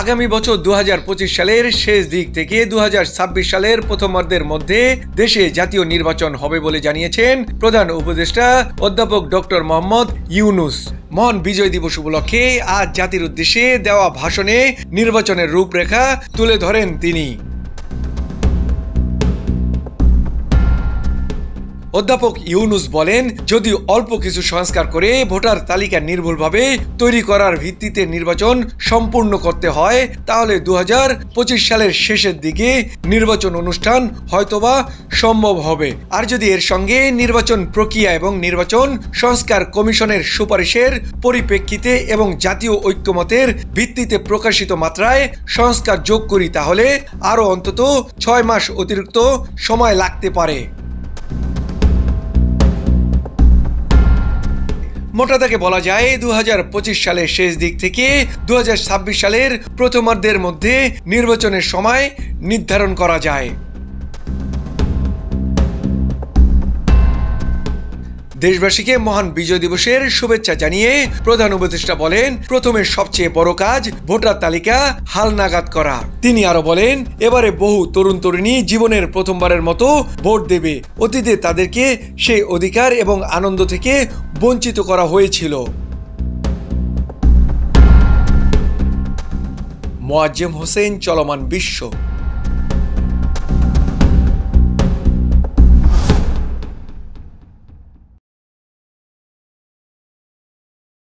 আগামী বছর 2025 সালের শেষ দিক থেকে 2026 সালের প্রথমার্ধের মধ্যে দেশে জাতীয় নির্বাচন হবে বলে জানিয়েছেন প্রধান উপদেষ্টা অধ্যাপক ডক্টর মোহাম্মদ ইউনূস। মহান বিজয় দিবস উপলক্ষে আজ জাতির উদ্দেশ্যে দেওয়া ভাষণে নির্বাচনের রূপরেখা তুলে ধরেন তিনি। অধ্যাপক ইউনূস বলেন, যদি অল্প কিছু সংস্কার করে ভোটার তালিকা নির্ভুলভাবে তৈরি করার ভিত্তিতে নির্বাচন সম্পূর্ণ করতে হয়, তাহলে 2025 সালের শেষের দিকে নির্বাচন অনুষ্ঠান হয়তোবা সম্ভব হবে। আর যদি এর সঙ্গে নির্বাচন প্রক্রিয়া এবং নির্বাচন সংস্কার কমিশনের সুপারিশের পরিপ্রেক্ষিতে এবং জাতীয় ঐক্যমতের ভিত্তিতে প্রকাশিত মাত্রায় সংস্কার যোগ করি, তাহলে আরও অন্তত 6 মাস অতিরিক্ত সময় লাগতে পারে। মোটা দাগে বলা যায় 2025 সালের শেষ দিক থেকে 2026 সালের প্রথমার্ধের মধ্যে নির্বাচনের সময় নির্ধারণ করা যায়। দেশবাসীকে মহান বিজয় দিবসের শুভেচ্ছা জানিয়ে প্রধান উপদেষ্টা বলেন, প্রথমে সবচেয়ে বড় কাজ ভোটার তালিকা হালনাগাদ করা। তিনি আরো বলেন, এবারে বহু তরুণ তরুণী জীবনের প্রথমবারের মতো ভোট দেবে। অতীতে তাদেরকে সেই অধিকার এবং আনন্দ থেকে বঞ্চিত করা হয়েছিল। মোয়াজ্জেম হোসেন, চলমান বিশ্ব।